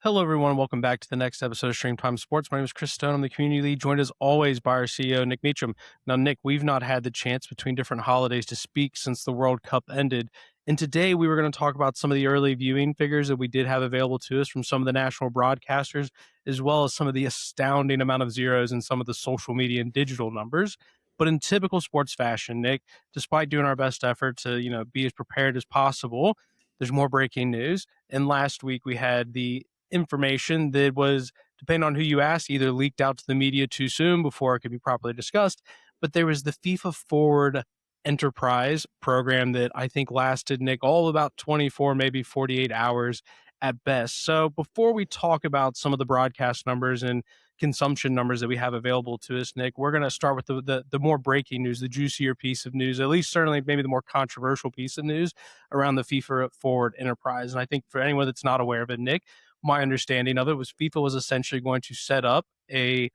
Hello, everyone. Welcome back to the next episode of Stream Time Sports. My name is Chris Stone. I'm the community lead, joined as always by our CEO, Nick Meacham. Now, Nick, we've not had the chance between different holidays to speak since the World Cup ended. And today we were going to talk about some of the early viewing figures that we did have available to us from some of the national broadcasters, as well as some of the astounding amount of zeros in some of the social media and digital numbers. But in typical sports fashion, Nick, despite doing our best effort to, be as prepared as possible, there's more breaking news. And last week we had the information that was, depending on who you ask, either leaked out to the media too soon before it could be properly discussed. But there was the FIFA Forward Enterprise program that I think lasted, Nick, all about 24, maybe 48 hours at best. So before we talk about some of the broadcast numbers and consumption numbers that we have available to us, Nick, we're going to start with the more breaking news, the juicier piece of news, at least certainly maybe the more controversial piece of news around the FIFA Forward Enterprise. And I think for anyone that's not aware of it, Nick, my understanding of it was FIFA was essentially going to set up a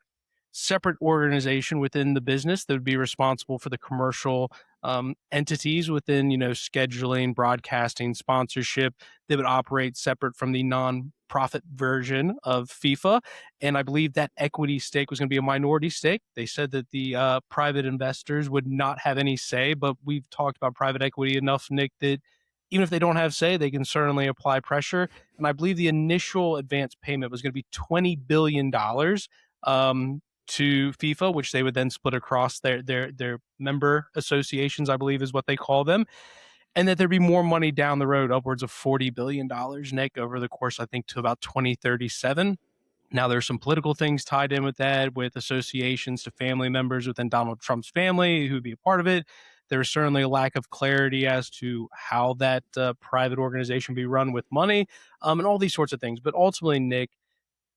separate organization within the business that would be responsible for the commercial entities within, scheduling, broadcasting, sponsorship, that would operate separate from the non-profit version of FIFA. And I believe that equity stake was going to be a minority stake. They said that the private investors would not have any say, but we've talked about private equity enough, Nick, that even if they don't have say, they can certainly apply pressure. And I believe the initial advance payment was going to be $20 billion to FIFA, which they would then split across their member associations, I believe is what they call them. And that there'd be more money down the road, upwards of $40 billion, Nick, over the course, I think, to about 2037. Now, there's some political things tied in with that, with associations to family members within Donald Trump's family who'd be a part of it. There's certainly a lack of clarity as to how that private organization be run with money, and all these sorts of things. But ultimately, Nick,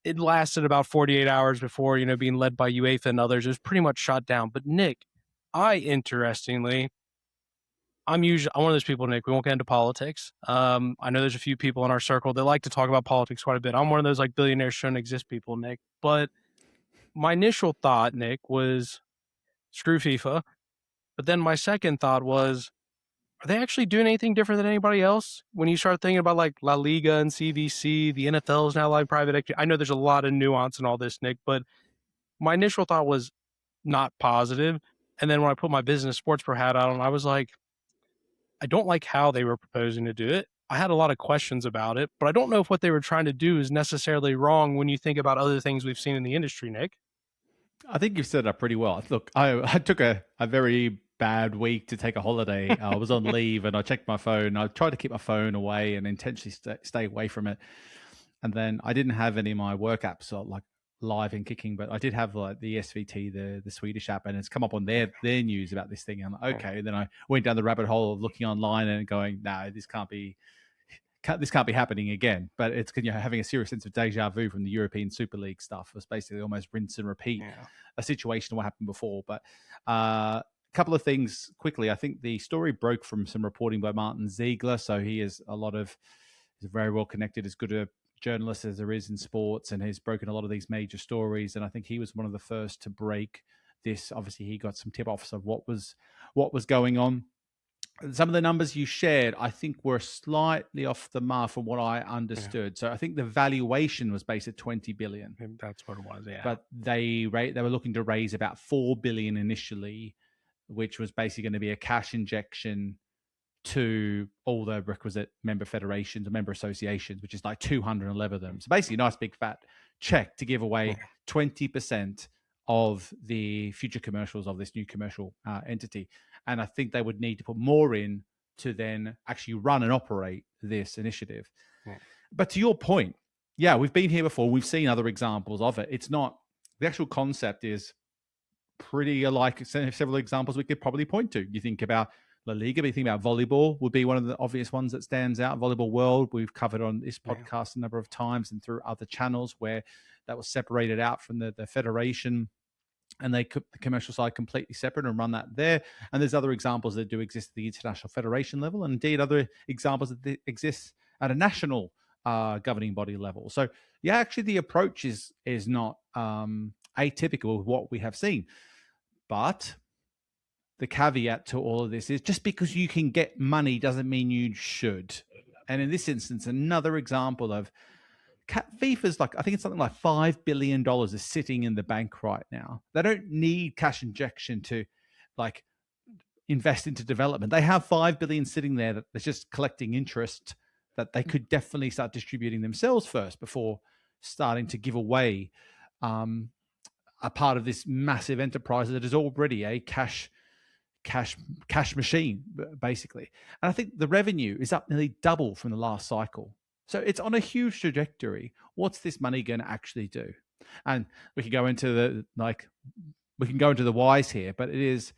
it lasted about 48 hours before, being led by UEFA and others. It was pretty much shot down. But Nick, interestingly, I'm one of those people, Nick. We won't get into politics. I know there's a few people in our circle that like to talk about politics quite a bit. I'm one of those like billionaires shouldn't exist people, Nick. But my initial thought, Nick, was screw FIFA. But then my second thought was, are they actually doing anything different than anybody else? When you start thinking about like La Liga and CVC, the NFL is now like private equity. I know there's a lot of nuance in all this, Nick, but my initial thought was not positive. And then when I put my business sports pro hat on, I was like, I don't like how they were proposing to do it. I had a lot of questions about it, but I don't know if what they were trying to do is necessarily wrong when you think about other things we've seen in the industry, Nick. I think you've set it up pretty well. Look, I took a very bad week to take a holiday. I was on leave and I checked my phone. I tried to keep my phone away and intentionally stay away from it. And then I didn't have any of my work apps like live and kicking, but I did have like the SVT, the Swedish app, and it's come up on their news about this thing. And I'm like, okay. And then I went down the rabbit hole of looking online and going, no, this can't be happening again. But it's having a serious sense of deja vu from the European Super League stuff. It was basically almost rinse and repeat a situation of what happened before. But a couple of things quickly. I think the story broke from some reporting by Martin Ziegler. So he's very well connected, as good a journalist as there is in sports, and has broken a lot of these major stories. And I think he was one of the first to break this. Obviously, he got some tip-offs of what was going on. Some of the numbers you shared, I think, were slightly off the mark from what I understood. So I think the valuation was based at 20 billion. That's what it was, yeah. But they were looking to raise about 4 billion initially, which was basically going to be a cash injection to all the requisite member federations or member associations, which is like 211 of them. So basically a nice big fat check to give away 20% of the future commercials of this new commercial entity. And I think they would need to put more in to then actually run and operate this initiative. But to your point, yeah, we've been here before. We've seen other examples of it. It's not, the actual concept is pretty alike. Several examples we could probably point to. You think about La Liga, but you think about volleyball would be one of the obvious ones that stands out. Volleyball World, we've covered on this podcast a number of times and through other channels where that was separated out from the federation, and they could the commercial side completely separate and run that there. And there's other examples that do exist at the international federation level, and indeed other examples that exist at a national governing body level. So yeah, actually the approach is not atypical of what we have seen. But the caveat to all of this is just because you can get money doesn't mean you should. And in this instance, another example of FIFA's like, I think it's something like $5 billion is sitting in the bank right now. They don't need cash injection to like invest into development. They have 5 billion sitting there that's just collecting interest that they could definitely start distributing themselves first before starting to give away a part of this massive enterprise that is already a cash machine, basically. And I think the revenue is up nearly double from the last cycle. So it's on a huge trajectory. What's this money going to actually do? And we can go into the whys here, but it is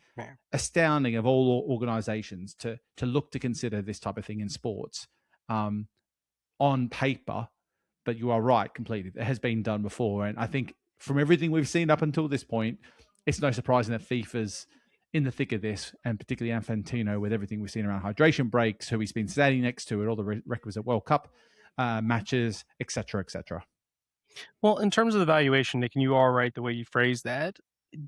astounding of all organizations to look to consider this type of thing in sports on paper. But you are right completely. It has been done before. And I think from everything we've seen up until this point, it's no surprising that FIFA's in the thick of this, and particularly Infantino with everything we've seen around hydration breaks, who he's been standing next to at all the requisite World Cup matches, etc., etc. Well, in terms of the valuation, Nick, and you are right the way you phrased that.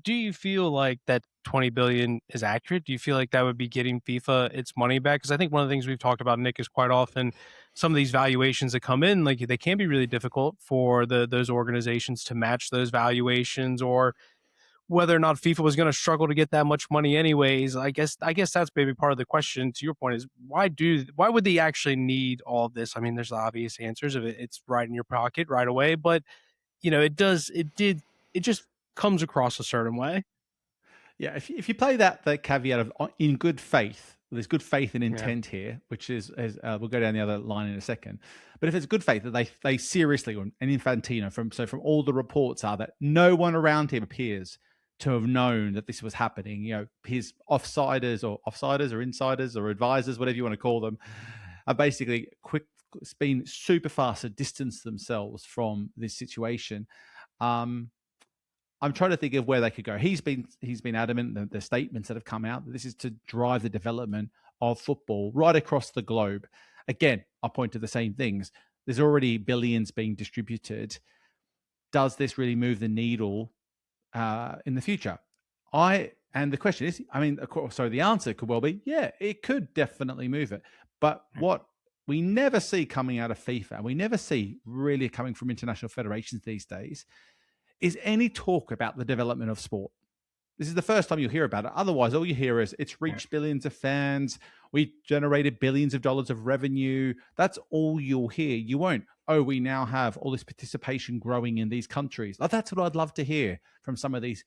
Do you feel like that 20 billion is accurate? Do you feel like that would be getting FIFA its money back? Because I think one of the things we've talked about, Nick, is quite often some of these valuations that come in, like they can be really difficult for those organizations to match those valuations, or whether or not FIFA was going to struggle to get that much money anyways. I guess that's maybe part of the question. To your point, is why would they actually need all of this? I mean, there's obvious answers of it. It's right in your pocket right away, but it just comes across a certain way. Yeah, if you play that caveat of in good faith, there's good faith and Yeah. intent here, which is we'll go down the other line in a second. But if it's good faith that they seriously, and Infantino from all the reports are that no one around him appears to have known that this was happening. His offsiders or insiders or advisors, whatever you want to call them, are basically been super fast to distance themselves from this situation. I'm trying to think of where they could go. He's been adamant, the statements that have come out, that this is to drive the development of football right across the globe. Again, I point to the same things. There's already billions being distributed. Does this really move the needle in the future? And the question is, I mean, of course, so the answer could well be, yeah, it could definitely move it. But what we never see coming out of FIFA, we never see really coming from international federations these days, is any talk about the development of sport. This is the first time you'll hear about it. Otherwise, all you hear is it's reached billions of fans. We generated billions of dollars of revenue. That's all you'll hear. You won't, we now have all this participation growing in these countries. Like, that's what I'd love to hear from some of these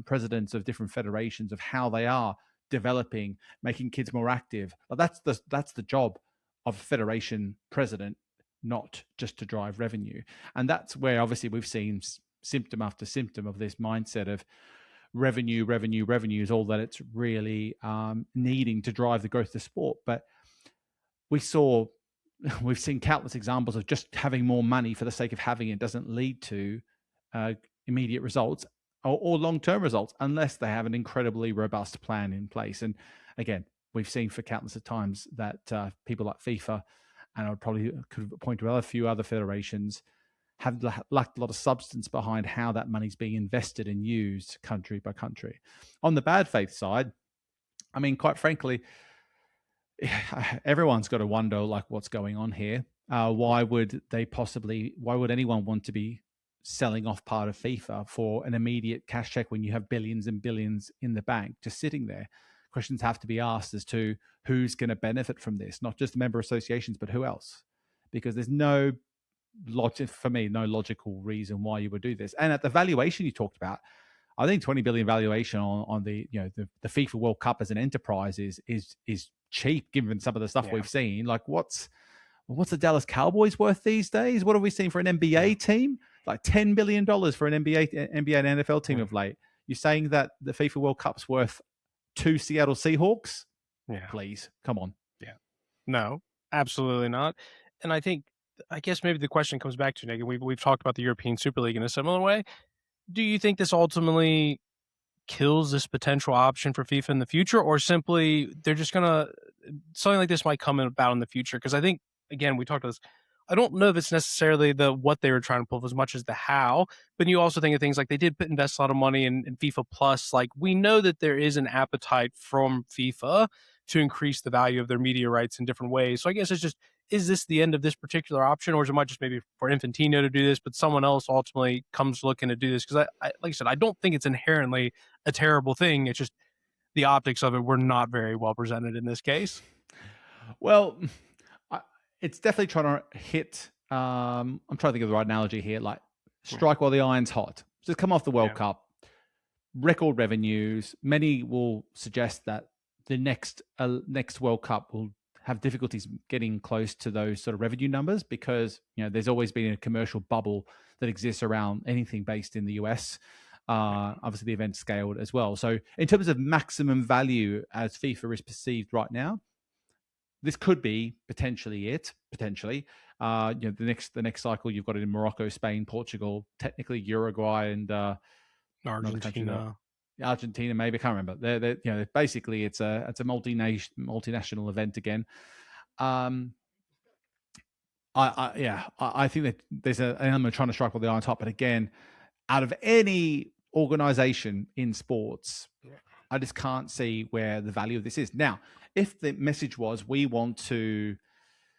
presidents of different federations, of how they are developing, making kids more active. Like, that's the job of a federation president, not just to drive revenue. And that's where obviously we've seen symptom after symptom of this mindset of revenue is all that it's really needing to drive the growth of sport. But we've seen countless examples of just having more money for the sake of having it doesn't lead to immediate results or long-term results unless they have an incredibly robust plan in place. And again, we've seen for countless of times that people like FIFA, and I probably could point to a few other federations, have lacked a lot of substance behind how that money's being invested and used country by country. On the bad faith side, I mean, quite frankly, everyone's got to wonder, like, what's going on here? Why would anyone want to be selling off part of FIFA for an immediate cash check when you have billions and billions in the bank just sitting there? Questions have to be asked as to who's going to benefit from this, not just the member associations, but who else? Because there's no logical reason why you would do this. And at the valuation you talked about, I think 20 billion valuation on the FIFA World Cup as an enterprise is cheap given some of the stuff we've seen. Like, what's the Dallas Cowboys worth these days? What have we seen for an NBA team? Like $10 billion for an NBA and NFL team of late. You're saying that the FIFA World Cup's worth 2 Seattle Seahawks? Yeah. Please, come on. Yeah. No, absolutely not. And I guess maybe the question comes back to, Nick, and we've talked about the European Super League in a similar way. Do you think this ultimately kills this potential option for FIFA in the future, or simply they're just gonna something like this might come about in the future? Because I think, again, we talked about this. I don't know if it's necessarily the what they were trying to pull as much as the how, but you also think of things like they did invest a lot of money in FIFA Plus. Like, we know that there is an appetite from FIFA to increase the value of their media rights in different ways. So I guess it's just, is this the end of this particular option, or is it might just maybe for Infantino to do this, but someone else ultimately comes looking to do this? Because like I said, I don't think it's inherently a terrible thing. It's just the optics of it were not very well presented in this case. Well, it's definitely trying to hit. I'm trying to think of the right analogy here. Like strike while the iron's hot. Just come off the World Yeah. Cup, record revenues. Many will suggest that the next World Cup will have difficulties getting close to those sort of revenue numbers because there's always been a commercial bubble that exists around anything based in the US. Obviously, the event scaled as well. So, in terms of maximum value as FIFA is perceived right now, this could be potentially it. Potentially, the next cycle you've got it in Morocco, Spain, Portugal, technically Uruguay, and another country that Argentina. Argentina, maybe I can't remember. Basically it's a multinational event again. I think that there's an element trying to strike while the iron's hot, but again, out of any organization in sports, I just can't see where the value of this is. Now, if the message was we want to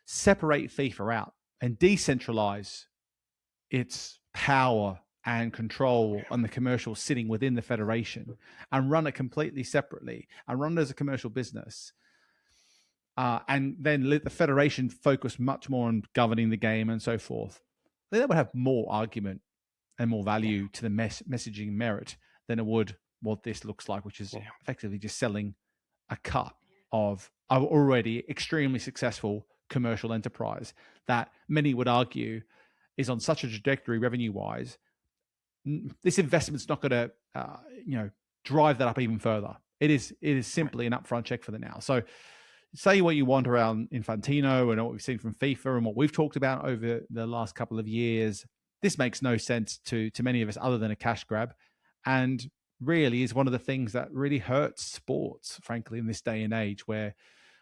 separate FIFA out and decentralize its power and control on the commercial sitting within the federation and run it completely separately and run it as a commercial business, and then let the federation focus much more on governing the game and so forth, then that would have more argument and more value to the messaging merit than it would what this looks like, which is effectively just selling a cut of already extremely successful commercial enterprise that many would argue is on such a trajectory revenue-wise. This investment's not going to, drive that up even further. It is simply an upfront check for the now. So, say what you want around Infantino and what we've seen from FIFA and what we've talked about over the last couple of years. This makes no sense to many of us other than a cash grab, and really is one of the things that really hurts sports, frankly, in this day and age where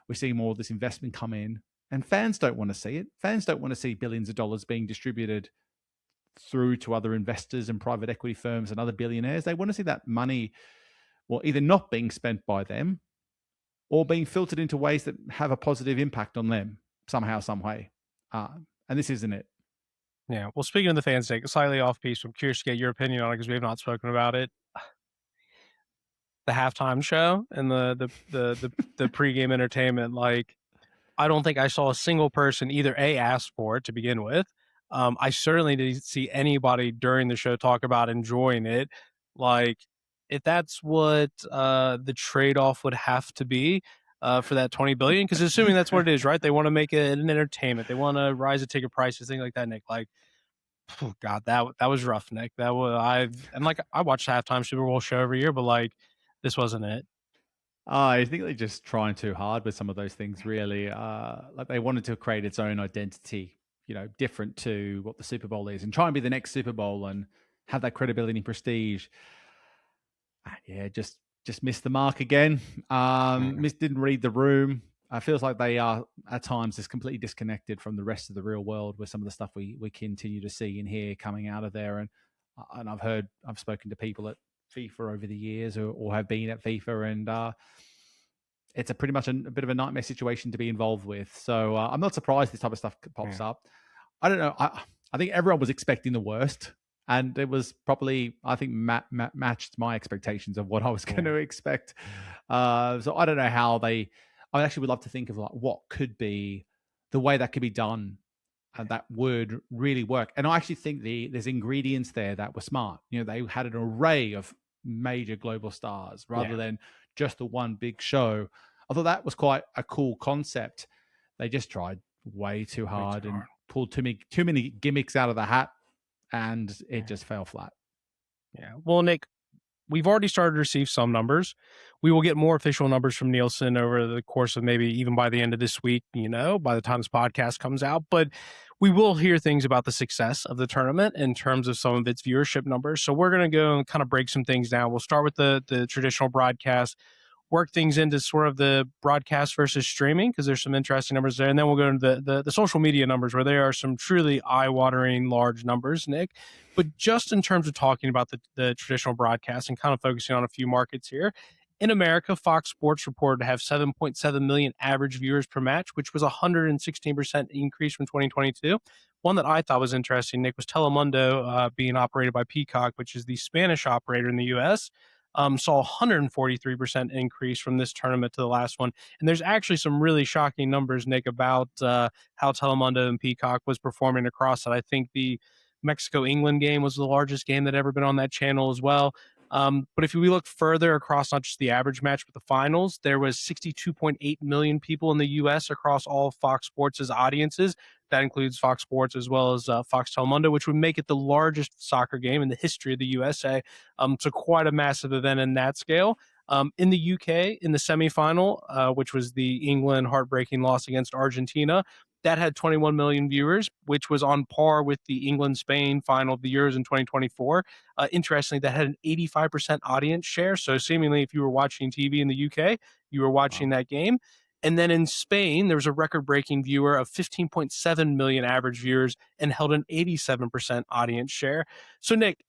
we're seeing more of this investment come in, and fans don't want to see it. Fans don't want to see billions of dollars being distributed through to other investors and private equity firms and other billionaires. They want to see that money, well, either not being spent by them or being filtered into ways that have a positive impact on them somehow, some way. And this isn't it. Yeah. Well, speaking of the fans' sake, slightly off piece, I'm curious to get your opinion on it because we have not spoken about it. The halftime show and the pregame entertainment, like, I don't think I saw a single person either ask for it to begin with. I certainly didn't see anybody during the show talk about enjoying it. Like, if that's what the trade off would have to be for that 20 billion, because assuming that's what it is, right? They want to make it an entertainment. They want to rise the ticket prices, things like that. Nick, like, oh God, that was rough, Nick. That was I watch halftime Super Bowl show every year, but like, this wasn't it. I think they're just trying too hard with some of those things, really. Like they wanted to create its own identity, different to what the Super Bowl is and try and be the next Super Bowl and have that credibility and prestige. Yeah, just missed the mark again. Didn't read the room. Feels like they are at times just completely disconnected from the rest of the real world with some of the stuff we continue to see and hear coming out of there. And I've spoken to people at FIFA over the years or have been at FIFA, and it's a pretty much a bit of a nightmare situation to be involved with. So I'm not surprised this type of stuff pops up. I don't know. I think everyone was expecting the worst, and it was probably, I think, matched my expectations of what I was going to expect. So I don't know how I actually would love to think of like what could be the way that could be done, and that would really work. And I actually think there's ingredients there that were smart. They had an array of major global stars rather than just the one big show. I thought that was quite a cool concept. They just tried way too hard and pulled too many gimmicks out of the hat, and it just fell flat. Yeah. Well, Nick, we've already started to receive some numbers. We will get more official numbers from Nielsen over the course of maybe even by the end of this week, by the time this podcast comes out. But we will hear things about the success of the tournament in terms of some of its viewership numbers. So we're going to go and kind of break some things down. We'll start with the traditional broadcast, work things into sort of the broadcast versus streaming because there's some interesting numbers there. And then we'll go into the social media numbers where there are some truly eye-watering large numbers, Nick. But just in terms of talking about the traditional broadcast and kind of focusing on a few markets here, In America, Fox Sports reported to have 7.7 million average viewers per match, which was a 116% increase from 2022. One that I thought was interesting, Nick, was Telemundo, being operated by Peacock, which is the Spanish operator in the U.S., saw a 143% increase from this tournament to the last one. And there's actually some really shocking numbers, Nick, about how Telemundo and Peacock was performing across it. I think the Mexico England game was the largest game that ever been on that channel as well. But if we look further across not just the average match, but the finals, there was 62.8 million people in the U.S. across all of Fox Sports' audiences. That includes Fox Sports as well as Fox Telemundo, which would make it the largest soccer game in the history of the USA. So quite a massive event in that scale. In the UK, in the semifinal, which was the England heartbreaking loss against Argentina, that had 21 million viewers, which was on par with the England Spain final of the Euros in 2024. Interestingly, that had an 85% audience share. So, seemingly, if you were watching TV in the UK, you were watching Wow. that game. And then in Spain, there was a record breaking viewer of 15.7 million average viewers and held an 87% audience share. So, Nick,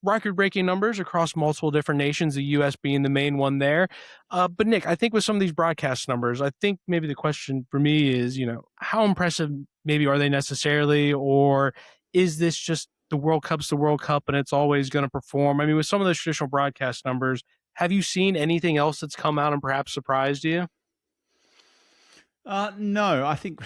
record-breaking numbers across multiple different nations, the U.S. being the main one there. But Nick, I think with some of these broadcast numbers, I think maybe the question for me is, how impressive maybe are they necessarily, or is this just the World Cup's the World Cup and it's always going to perform? I mean, with some of those traditional broadcast numbers, have you seen anything else that's come out and perhaps surprised you? No, I think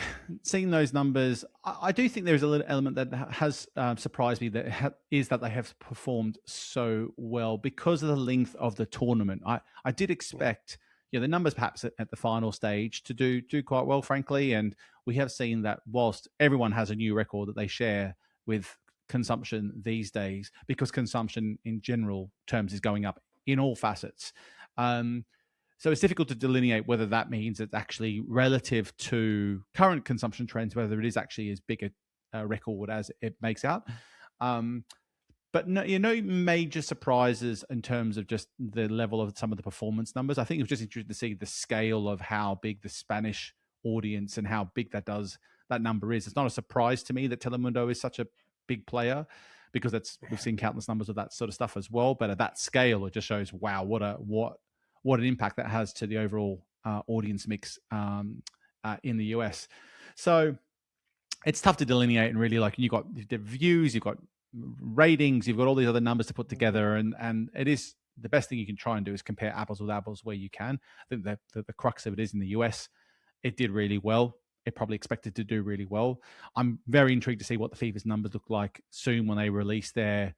seeing those numbers, I do think there's a little element that has surprised me that is that they have performed so well because of the length of the tournament. I did expect the numbers perhaps at the final stage to do quite well, frankly, and we have seen that whilst everyone has a new record that they share with consumption these days, because consumption in general terms is going up in all facets. So it's difficult to delineate whether that means it's actually relative to current consumption trends, whether it is actually as big a record as it makes out. But no, major surprises in terms of just the level of some of the performance numbers. I think it was just interesting to see the scale of how big the Spanish audience and how big that number is. It's not a surprise to me that Telemundo is such a big player because we've seen countless numbers of that sort of stuff as well. But at that scale, it just shows, wow, what an impact that has to the overall audience mix in the US. So it's tough to delineate, and really, like, you've got the views, you've got ratings, you've got all these other numbers to put together, and it is the best thing you can try and do is compare apples with apples where you can. I think that the crux of it is in the US, it did really well. It probably expected to do really well. I'm very intrigued to see what the FIFA's numbers look like soon when they release their.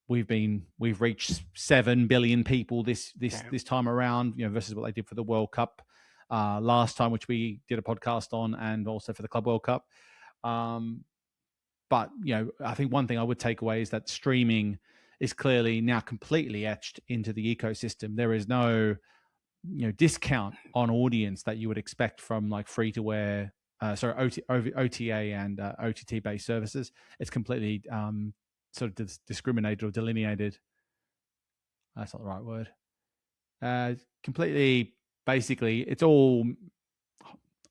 We've reached 7 billion people this time around, versus what they did for the World Cup last time, which we did a podcast on, and also for the Club World Cup. But I think one thing I would take away is that streaming is clearly now completely etched into the ecosystem. There is no discount on audience that you would expect from like free to wear, OTA and OTT based services. It's completely sort of discriminated or delineated. That's not the right word. Completely, basically, it's all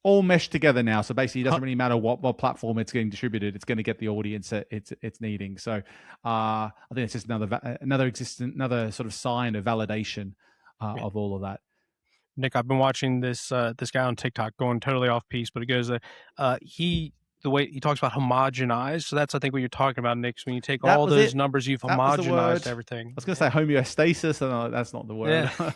meshed together now. So basically, it doesn't really matter what platform it's getting distributed. It's going to get the audience it's needing. So I think it's just another sort of sign of validation of all of that. Nick, I've been watching this guy on TikTok going totally off piece, but it goes the way he talks about homogenized. So that's, I think, what you're talking about, Nick. When you take That all was those it. numbers, you've That was the word. homogenized everything. I was going to say homeostasis, and that's not the word. Yeah.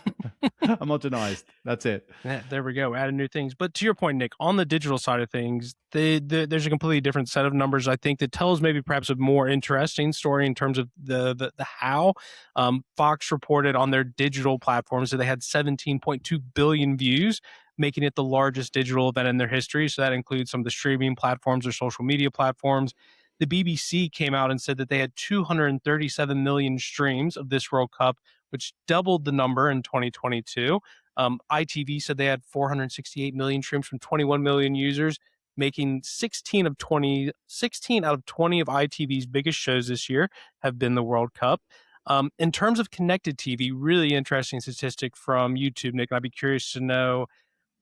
Homogenized. That's it. Yeah, there we go. Added new things. But to your point, Nick, on the digital side of things, there's a completely different set of numbers, I think, that tells maybe perhaps a more interesting story in terms of the how. Fox reported on their digital platforms that they had 17.2 billion views, making it the largest digital event in their history. So that includes some of the streaming platforms or social media platforms. The BBC came out and said that they had 237 million streams of this World Cup, which doubled the number in 2022. ITV said they had 468 million streams from 21 million users, making 16 out of 20 of ITV's biggest shows this year have been the World Cup. In terms of connected TV, really interesting statistic from YouTube, Nick. I'd be curious to know,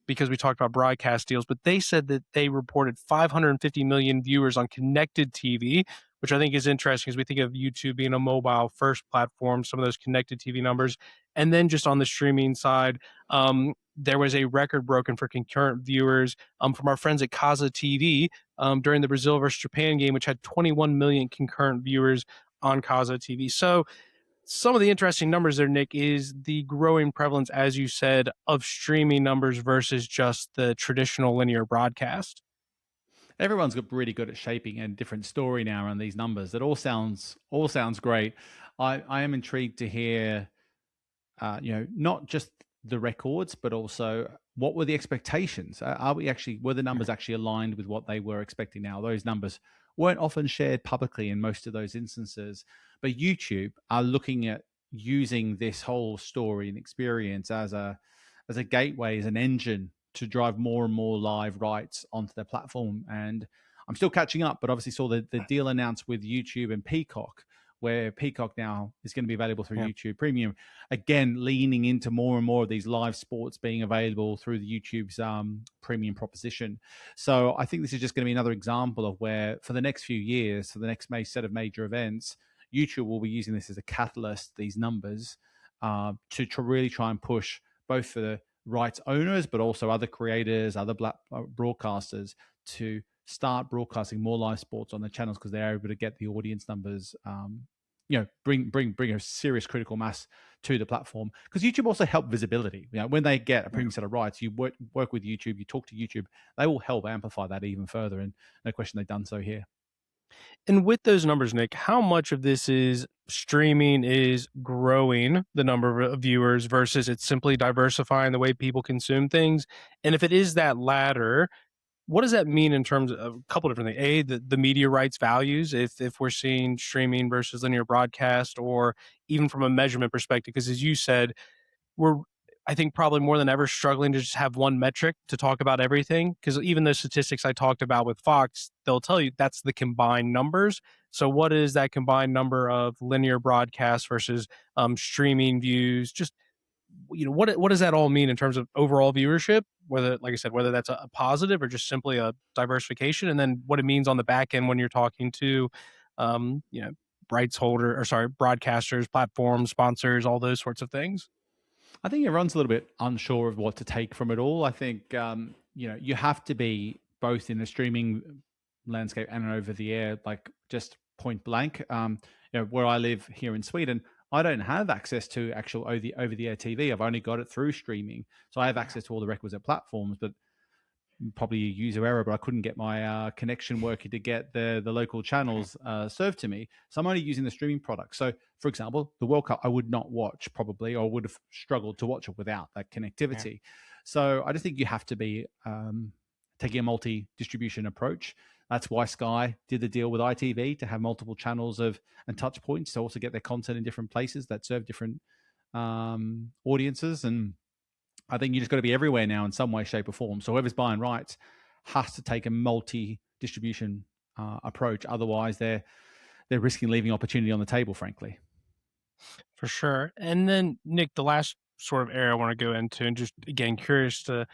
because we talked about broadcast deals, but they said that they reported 550 million viewers on connected TV, which I think is interesting as we think of YouTube being a mobile first platform, some of those connected TV numbers. And then just on the streaming side, there was a record broken for concurrent viewers from our friends at Casa TV during the Brazil versus Japan game, which had 21 million concurrent viewers on Casa TV. So some of the interesting numbers there, Nick, is the growing prevalence, as you said, of streaming numbers versus just the traditional linear broadcast. Everyone's got really good at shaping a different story now around these numbers. That all sounds great. I am intrigued to hear, not just the records, but also what were the expectations? Were the numbers actually aligned with what they were expecting? Now, those numbers weren't often shared publicly in most of those instances, but YouTube are looking at using this whole story and experience as a gateway, as an engine to drive more and more live rights onto their platform. And I'm still catching up, but obviously saw the deal announced with YouTube and Peacock, where Peacock now is going to be available through Yeah. YouTube Premium. Again, leaning into more and more of these live sports being available through the YouTube's premium proposition. So I think this is just going to be another example of where, for the next few years, for the next set of major events, YouTube will be using this as a catalyst, these numbers, to really try and push both for the rights owners, but also other creators, other broadcasters to start broadcasting more live sports on the channels because they're able to get the audience numbers. Bring a serious critical mass to the platform, because YouTube also help visibility. When they get a premium set of rights, you work with YouTube, you talk to YouTube, they will help amplify that even further. And no question they've done so here. And with those numbers, Nick, how much of this is streaming is growing the number of viewers versus it's simply diversifying the way people consume things? And if it is that latter, what does that mean in terms of a couple different things? A, the media rights values, if we're seeing streaming versus linear broadcast, or even from a measurement perspective, because as you said, we're I think probably more than ever struggling to just have one metric to talk about everything. Because even those statistics I talked about with Fox, they'll tell you that's the combined numbers. So what is that combined number of linear broadcast versus streaming views? Just what does that all mean in terms of overall viewership? Whether, like I said, whether that's a positive or just simply a diversification, and then what it means on the back end when you're talking to, um, you know, rights holder or sorry, broadcasters, platforms, sponsors, all those sorts of things. I think everyone's a little bit unsure of what to take from it all. I think you have to be both in the streaming landscape and over the air, like just point blank. Where I live here in Sweden, I don't have access to actual over the air TV. I've only got it through streaming, so I have access to all the requisite platforms, but probably a user error, but I couldn't get my connection working to get the local channels served to me. So I'm only using the streaming product. So, for example, the World Cup I would not watch probably, or would have struggled to watch it without that Yeah. connectivity. So I just think you have to be taking a multi-distribution approach. That's why Sky did the deal with ITV to have multiple channels and touch points to also get their content in different places that serve different audiences. And I think you just got to be everywhere now in some way, shape, or form. So whoever's buying rights has to take a multi-distribution approach. Otherwise, they're risking leaving opportunity on the table, frankly. For sure. And then, Nick, the last sort of area I want to go into, and just again, curious to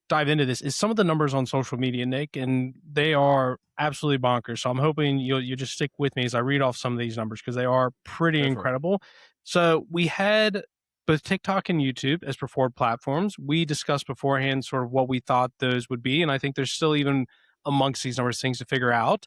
dive into this, is some of the numbers on social media, Nick, and they are absolutely bonkers. So I'm hoping you'll just stick with me as I read off some of these numbers because they are pretty Go for it. incredible. So we had both TikTok and YouTube as preferred platforms. We discussed beforehand sort of what we thought those would be, and I think there's still even amongst these numbers things to figure out.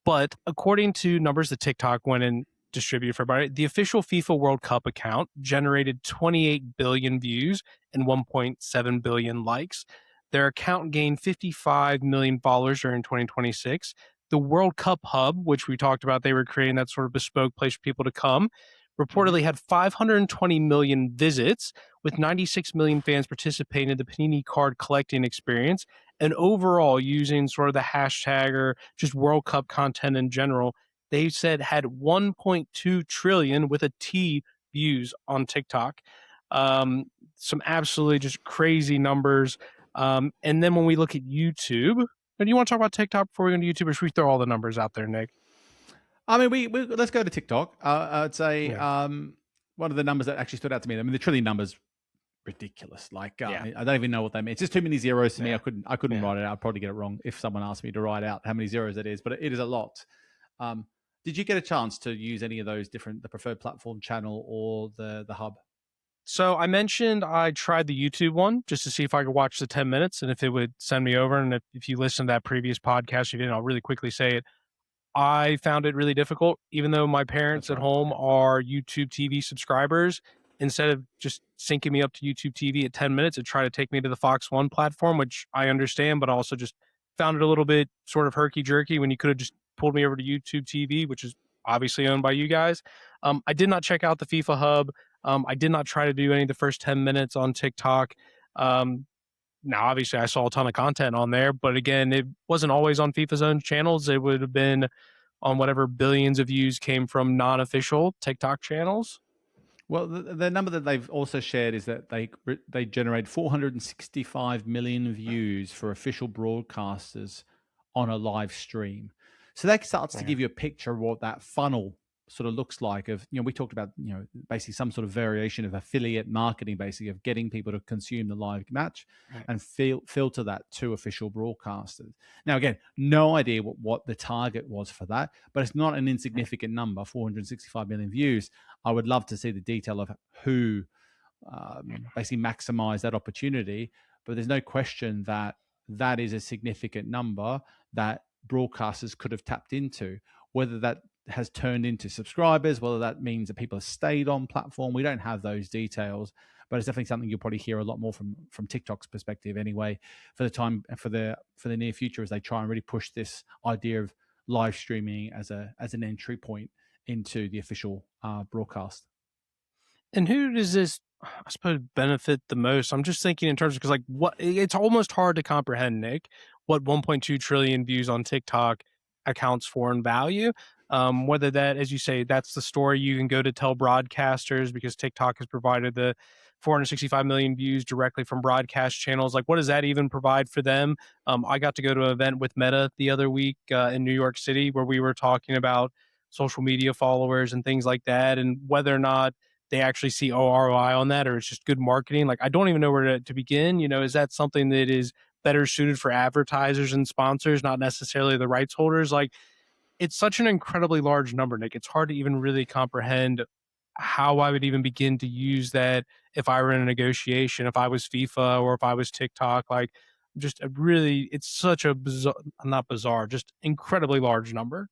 But according to numbers that TikTok went and distributed for everybody, the official FIFA World Cup account generated 28 billion views and 1.7 billion likes. Their account gained 55 million followers during 2026. The World Cup Hub, which we talked about, they were creating that sort of bespoke place for people to come, Mm-hmm. reportedly had 520 million visits, with 96 million fans participating in the Panini card collecting experience. And overall, using sort of the hashtag or just World Cup content in general, they said had 1.2 trillion with a T views on TikTok. Um, some absolutely just crazy numbers. And then when we look at YouTube, do you want to talk about TikTok before we go into YouTube, or should we throw all the numbers out there, Nick? I mean, we let's go to TikTok. I'd say Yeah. one of the numbers that actually stood out to me. I mean, the trillion numbers ridiculous. Like Yeah. I don't even know what they mean. It's just too many zeros to me. I Yeah. couldn't Yeah. write it out. I'd probably get it wrong if someone asked me to write out how many zeros it is, but it is a lot. Um, Did you get a chance to use any of those different, the preferred platform channel or the hub? So I mentioned I tried the YouTube one just to see if I could watch the 10 minutes and if it would send me over. And if you listen to that previous podcast, you didn't, I'll really quickly say it. I found it really difficult, even though my parents That's at right. home Yep. are YouTube TV subscribers. Instead of just syncing me up to YouTube TV at 10 minutes, it tried to take me to the Fox One platform, which I understand, but also just found it a little bit sort of herky jerky when you could have just pulled me over to YouTube TV, which is obviously owned by you guys. I did not check out the FIFA Hub. I did not try to do any of the first 10 minutes on TikTok. Um, Now, obviously, I saw a ton of content on there, but again, it wasn't always on FIFA's own channels. It would have been on whatever billions of views came from non-official TikTok channels. Well, the number that they've also shared is that they generate 465 million views for official broadcasters on a live stream. So that starts to Yeah. give you a picture of what that funnel sort of looks like. Of, we talked about, basically some sort of variation of affiliate marketing, basically of getting people to consume the live match Right. and filter that to official broadcasters. Now, again, no idea what the target was for that, but it's not an insignificant number. 465 million views. I would love to see the detail of who basically maximize that opportunity. But there's no question that that is a significant number that broadcasters could have tapped into. Whether that has turned into subscribers, whether that means that people have stayed on platform, we don't have those details. But it's definitely something you'll probably hear a lot more from TikTok's perspective, anyway, for the time for the near future, as they try and really push this idea of live streaming as an entry point into the official broadcast. And who does this, I suppose, benefit the most? I'm just thinking in terms of because, like, what it's almost hard to comprehend, Nick, what 1.2 trillion views on TikTok accounts for in value. Whether that, as you say, that's the story you can go to tell broadcasters because TikTok has provided the 465 million views directly from broadcast channels. Like, what does that even provide for them? I got to go to an event with Meta the other week in New York City where we were talking about social media followers and things like that, and whether or not they actually see ROI on that or it's just good marketing. Like, I don't even know where to begin. Is that something that is better suited for advertisers and sponsors, not necessarily the rights holders? Like, it's such an incredibly large number, Nick. It's hard to even really comprehend how I would even begin to use that if I were in a negotiation, if I was FIFA or if I was TikTok. Like, just a really, it's such a bizarre, not bizarre, just incredibly large number.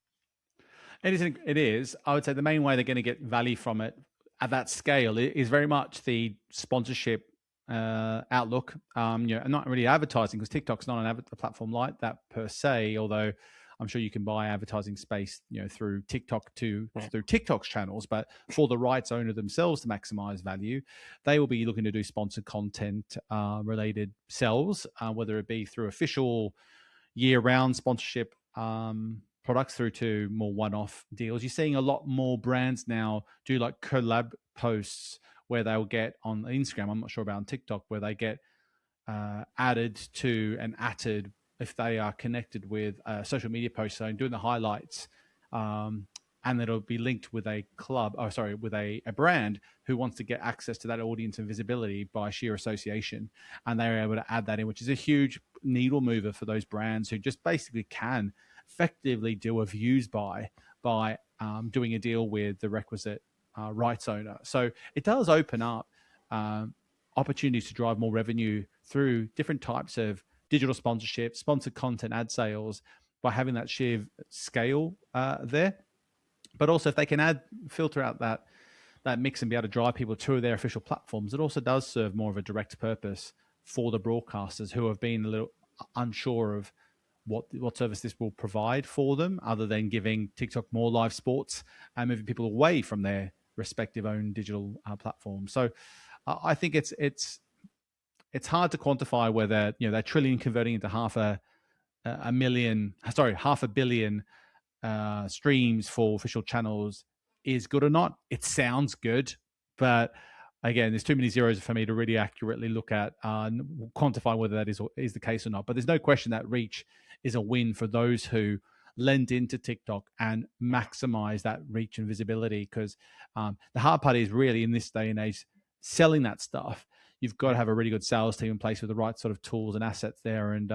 It is. I would say the main way they're going to get value from it at that scale is very much the sponsorship outlook. And not really advertising, because TikTok's not a platform like that per se. Although I'm sure you can buy advertising space, through through TikTok's channels. But for the rights owner themselves to maximize value, they will be looking to do sponsored content related sales, whether it be through official year-round sponsorship products through to more one-off deals. You're seeing a lot more brands now do like collab posts where they'll get on Instagram. I'm not sure about on TikTok, where they get added to and atted if they are connected with a social media post. So doing the highlights, and it'll be linked with a with a brand who wants to get access to that audience and visibility by sheer association, and they're able to add that in, which is a huge needle mover for those brands who just basically can effectively do a views by doing a deal with the requisite rights owner. So it does open up opportunities to drive more revenue through different types of digital sponsorship, sponsored content, ad sales, by having that sheer scale there. But also, if they can filter out that mix and be able to drive people to their official platforms, it also does serve more of a direct purpose for the broadcasters who have been a little unsure of what service this will provide for them, other than giving TikTok more live sports and moving people away from their respective own digital platforms. So I think it's hard to quantify whether that trillion converting into half a billion streams for official channels is good or not. It sounds good, but again, there's too many zeros for me to really accurately look at and quantify whether that is the case or not. But there's no question that reach is a win for those who lend into TikTok and maximize that reach and visibility. Because the hard part is really, in this day and age, selling that stuff. you've got to have a really good sales team in place with the right sort of tools and assets there, and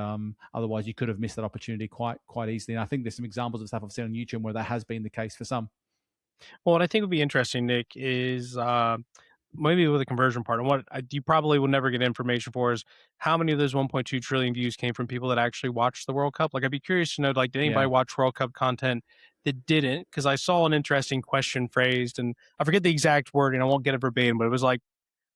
otherwise you could have missed that opportunity quite easily. And I think there's some examples of stuff I've seen on YouTube where that has been the case for some. Well, what I think would be interesting, Nick, is maybe with the conversion part. And what you probably will never get information for is how many of those 1.2 trillion views came from people that actually watched the World Cup. Like, I'd be curious to know, like, did anybody Yeah. watch World Cup content that didn't? Because I saw an interesting question phrased, and I forget the exact wording. I won't get it verbatim, but it was like,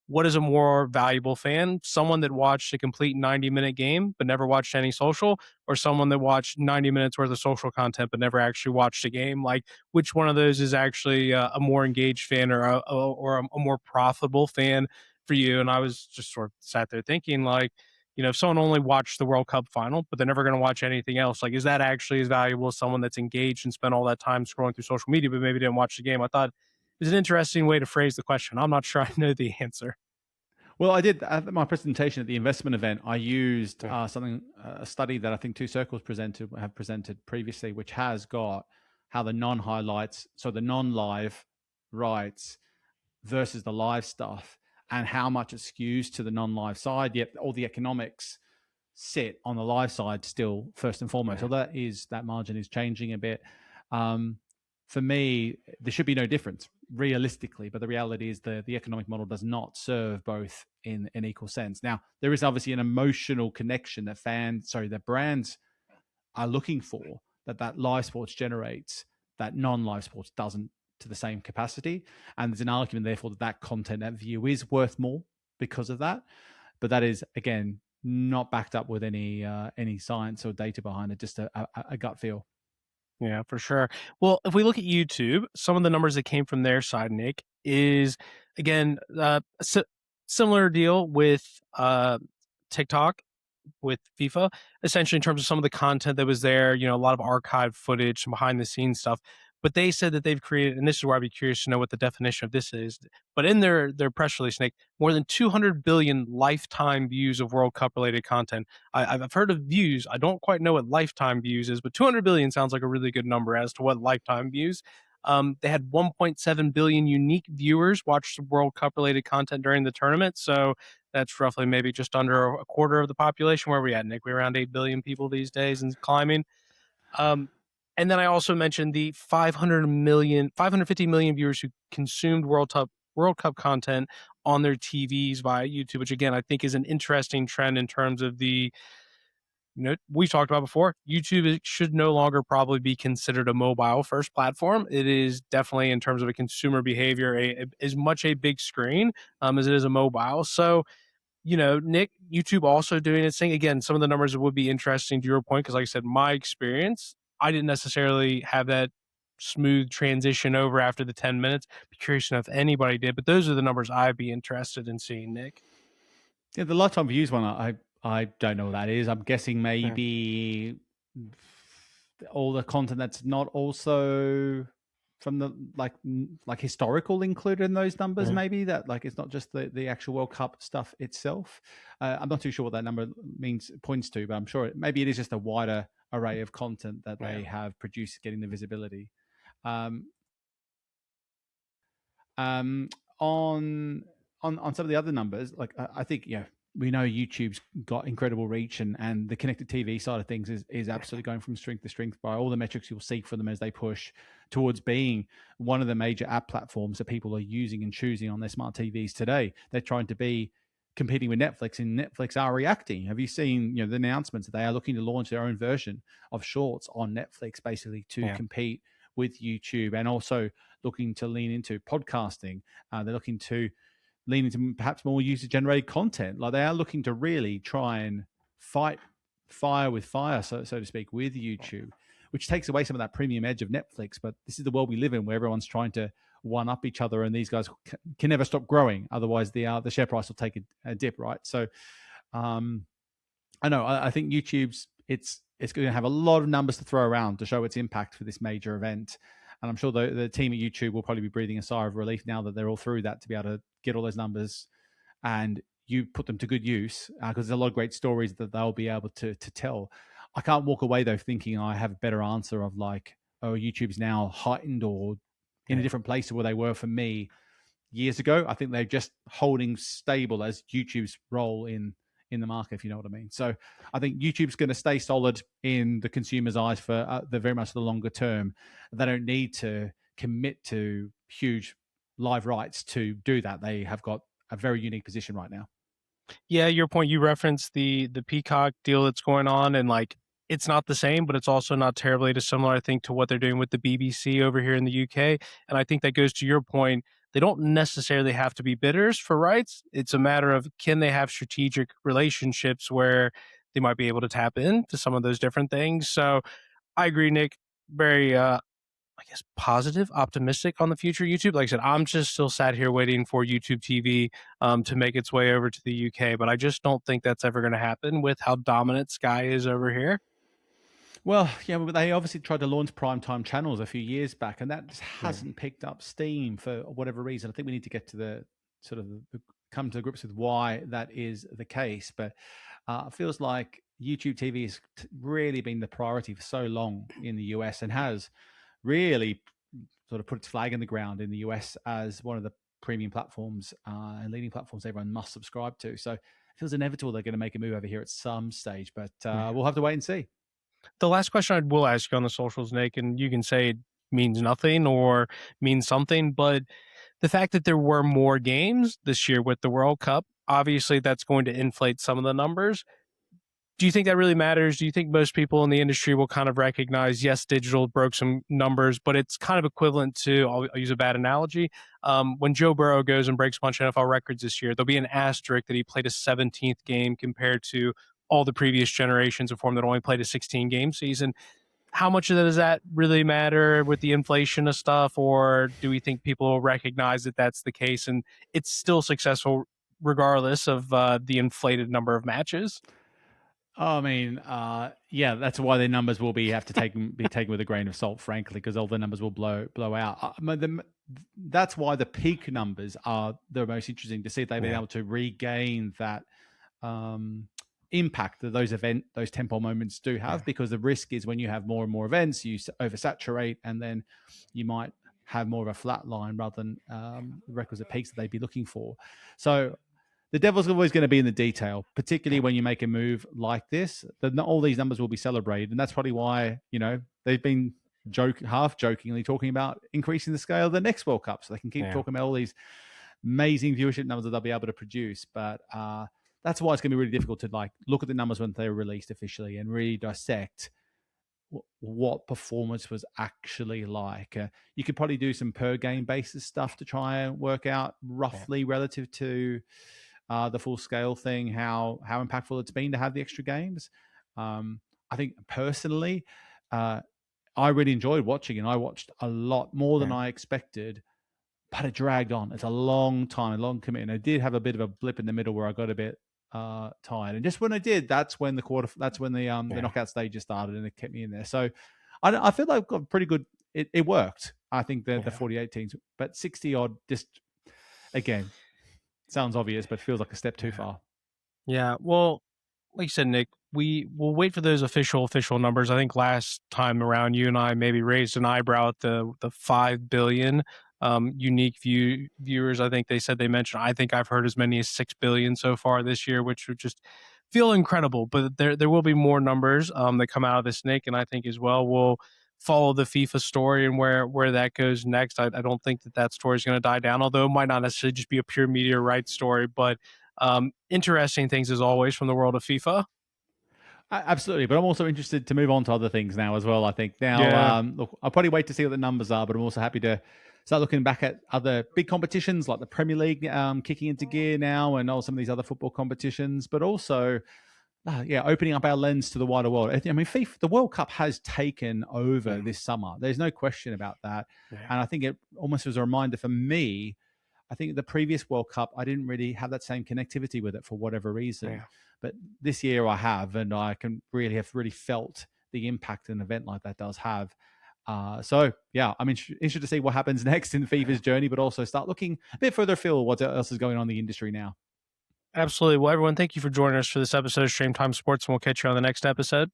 what is a more valuable fan? Someone that watched a complete 90-minute game but never watched any social, or someone that watched 90 minutes worth of social content but never actually watched a game? Like, which one of those is actually a more engaged fan or a more profitable fan for you? And I was just sort of sat there thinking, like, if someone only watched the World Cup final, but they're never going to watch anything else, like, is that actually as valuable as someone that's engaged and spent all that time scrolling through social media, but maybe didn't watch the game? I thought it was an interesting way to phrase the question. I'm not sure I know the answer. Well, I did at my presentation at the investment event. I used Yeah. a study that I think Two Circles have presented previously, which has got how the non-highlights, so the non-live rights versus the live stuff, and how much it skews to the non-live side. Yet all the economics sit on the live side still first and foremost. So that margin is changing a bit. Um, for me, there should be no difference realistically, but the reality is the economic model does not serve both in an equal sense. Now, there is obviously an emotional connection that brands are looking for, that live sports generates, that non-live sports doesn't to the same capacity. And there's an argument, therefore, that content, that view is worth more because of that. But that is, again, not backed up with any science or data behind it, just a gut feel. Yeah, for sure. Well, if we look at YouTube, some of the numbers that came from their side, Nick, is again similar deal with TikTok with FIFA, essentially in terms of some of the content that was there, a lot of archived footage, some behind the scenes stuff. But they said that they've created, and this is where I'd be curious to know what the definition of this is. But in their press release, Nick, more than 200 billion lifetime views of World Cup related content. I've heard of views. I don't quite know what lifetime views is, but 200 billion sounds like a really good number as to what lifetime views. They had 1.7 billion unique viewers watch World Cup related content during the tournament. So that's roughly maybe just under a quarter of the population. Where are we at, Nick? We're around 8 billion people these days and climbing. Um, and then I also mentioned the 550 million viewers who consumed World Cup content on their TVs via YouTube, which again I think is an interesting trend in terms of we talked about before. YouTube should no longer probably be considered a mobile first platform. It is definitely, in terms of a consumer behavior, as much a big screen as it is a mobile. So Nick, YouTube also doing its thing. Again, some of the numbers would be interesting to your point because, like I said, my experience, I didn't necessarily have that smooth transition over after the 10 minutes. Be curious to know if anybody did, but those are the numbers I'd be interested in seeing, Nick. Yeah, the lifetime views one, I don't know what that is. I'm guessing Yeah. maybe all the content that's not also from the like historical included in those numbers. Yeah. Maybe that, like, it's not just the actual World Cup stuff itself. I'm not too sure what that number points to, but I'm sure maybe it is just a wider array of content that Yeah. they have produced, getting the visibility. Um, um, on on some of the other numbers, like I think, we know YouTube's got incredible reach, and the connected TV side of things is absolutely going from strength to strength by all the metrics you'll see from them as they push towards being one of the major app platforms that people are using and choosing on their smart TVs today. They're trying to be competing with Netflix, and Netflix are reacting. Have you seen the announcements that they are looking to launch their own version of Shorts on Netflix, basically to Yeah. compete with YouTube, and also looking to lean into podcasting. They're looking to lean into perhaps more user generated content. Like, they are looking to really try and fight fire with fire, so to speak, with YouTube, which takes away some of that premium edge of Netflix. But this is the world we live in, where everyone's trying to one up each other, and these guys can never stop growing. Otherwise, the share price will take a dip, right? So, I know. I think YouTube's it's going to have a lot of numbers to throw around to show its impact for this major event. And I'm sure the team at YouTube will probably be breathing a sigh of relief now that they're all through that, to be able to get all those numbers and you put them to good use, because there's a lot of great stories that they'll be able to tell. I can't walk away though thinking I have a better answer of, like, oh, YouTube's now heightened or in a Yeah. different place to where they were for me years ago. I think they're just holding stable as YouTube's role in the market, if you know what I mean. So I think YouTube's going to stay solid in the consumer's eyes for the very much the longer term. They don't need to commit to huge live rights to do that. They have got a very unique position right now. Yeah, your point. You referenced the Peacock deal that's going on, and like it's not the same, but it's also not terribly dissimilar. I think to what they're doing with the BBC over here in the UK, and I think that goes to your point. They don't necessarily have to be bidders for rights. It's a matter of can they have strategic relationships where they might be able to tap into some of those different things. So I agree, Nick. Very I guess positive, optimistic on the future of YouTube. Like I said, I'm just still sat here waiting for YouTube TV to make its way over to the UK, but I just don't think that's ever going to happen with how dominant Sky is over here. Well, yeah, but they obviously tried to launch primetime channels a few years back, and that just Yeah, hasn't picked up steam for whatever reason. I think we need to get to the sort of come to grips with why that is the case. But it feels like YouTube TV has really been the priority for so long in the US and has really sort of put its flag in the ground in the US as one of the premium platforms and leading platforms everyone must subscribe to. So it feels inevitable they're going to make a move over here at some stage, but yeah. we'll have to wait and see. The last question I will ask you on the socials, Nick, and you can say it means nothing or means something, but the fact that there were more games this year with the World Cup, obviously that's going to inflate some of the numbers. Do you think that really matters? Do you think most people in the industry will kind of recognize, yes, digital broke some numbers, but it's kind of equivalent to, I'll use a bad analogy. When Joe Burrow goes and breaks a bunch of NFL records this year, there'll be an asterisk that he played a 17th game compared to all the previous generations of form that only played a 16 game season. How much of that does that really matter with the inflation of stuff? Or do we think people will recognize that that's the case and it's still successful regardless of the inflated number of matches? I mean, yeah, that's why their numbers will be taken with a grain of salt, frankly, because all the numbers will blow out. That's why the peak numbers are the most interesting to see if they've been Yeah. able to regain that um, impact that those tempo moments do Yeah. have. Because the risk is when you have more and more events, you oversaturate, and then you might have more of a flat line rather than the requisite peaks that they'd be looking for. So the devil's always going to be in the detail, particularly when you make a move like this. That not all these numbers will be celebrated, and that's probably why they've been half jokingly talking about increasing the scale of the next World Cup, so they can keep Yeah. talking about all these amazing viewership numbers that they'll be able to produce. But that's why it's going to be really difficult to look at the numbers when they're released officially and really dissect what performance was actually like. You could probably do some per game basis stuff to try and work out Yeah. roughly relative to the full scale thing, how impactful it's been to have the extra games. I think personally, uh, I really enjoyed watching, and I watched a lot more than Yeah. I expected. But it dragged on. It's a long time, a long commitment. I did have a bit of a blip in the middle where I got a bit tired, and just when I did, that's when the Yeah. knockout stages started, and it kept me in there. So I feel like I've got pretty good. It worked. I think the Yeah. 48 teams, but 60 odd just again sounds obvious, but feels like a step too Yeah. far. Yeah. Well, like you said, Nick, we will wait for those official numbers. I think last time around, you and I maybe raised an eyebrow at the 5 billion unique viewers. I think they said they mentioned. I think I've heard as many as 6 billion so far this year, which would just feel incredible. But there will be more numbers that come out of this, Nick, and I think as well we'll follow the FIFA story and where that goes next. I don't think that story is going to die down, although it might not necessarily just be a pure media rights story, but interesting things as always from the world of FIFA. Absolutely, but I'm also interested to move on to other things now as well. I think now, Yeah, look, I'll probably wait to see what the numbers are, but I'm also happy to start looking back at other big competitions like the Premier League kicking into gear now, and all some of these other football competitions. But also, yeah, opening up our lens to the wider world. I mean, FIFA, the World Cup has taken over yeah, this summer. There's no question about that, yeah, and I think it almost was a reminder for me. I think the previous World Cup, I didn't really have that same connectivity with it for whatever reason. yeah. But this year I have, and I can really felt the impact an event like that does have. So yeah, I'm interested to see what happens next in FIFA's journey, but also start looking a bit further afield what else is going on in the industry now. Absolutely. Well, everyone, thank you for joining us for this episode of Stream Time Sports, and we'll catch you on the next episode.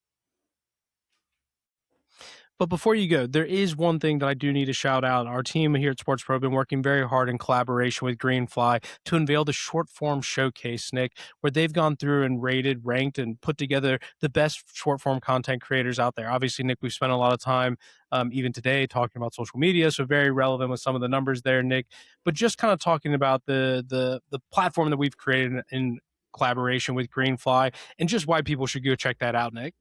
But before you go, there is one thing that I do need to shout out. Our team here at Sports Pro have been working very hard in collaboration with Greenfly to unveil the short form showcase, Nick, where they've gone through and rated, ranked, and put together the best short form content creators out there. Obviously, Nick, we've spent a lot of time even today talking about social media, so very relevant with some of the numbers there, Nick. But just kind of talking about the platform that we've created in collaboration with Greenfly and just why people should go check that out, Nick.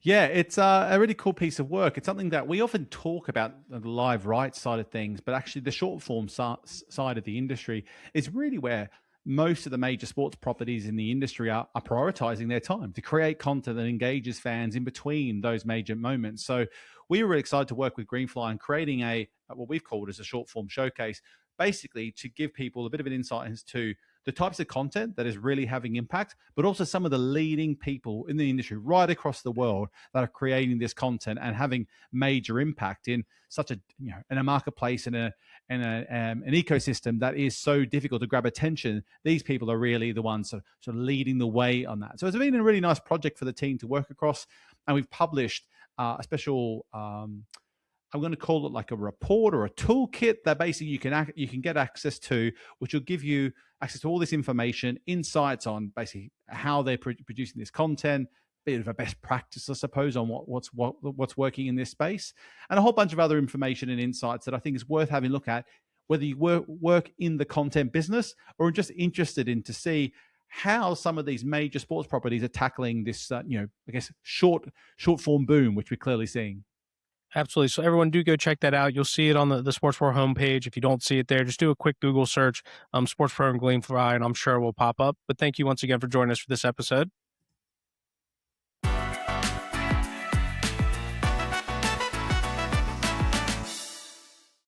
Yeah, it's a really cool piece of work. It's something that we often talk about the live rights side of things, but actually the short form side of the industry is really where most of the major sports properties in the industry are prioritizing their time to create content that engages fans in between those major moments. So we were really excited to work with Greenfly and creating a what we've called as a short form showcase, basically to give people a bit of an insight as to the types of content that is really having impact, but also some of the leading people in the industry right across the world that are creating this content and having major impact in such a in a marketplace and an ecosystem that is so difficult to grab attention. These people are really the ones sort of leading the way on that. So it's been a really nice project for the team to work across, and we've published a special. I'm going to call it like a report or a toolkit that basically you can get access to, which will give you access to all this information, insights on basically how they're producing this content, bit of a best practice, I suppose, on what's working in this space, and a whole bunch of other information and insights that I think is worth having a look at, whether you work in the content business or just interested in to see how some of these major sports properties are tackling this, I guess short form boom, which we're clearly seeing. Absolutely. So everyone do go check that out. You'll see it on the Sports Pro homepage. If you don't see it there, just do a quick Google search, Sports Pro and Gleamfly, and I'm sure it will pop up. But thank you once again for joining us for this episode.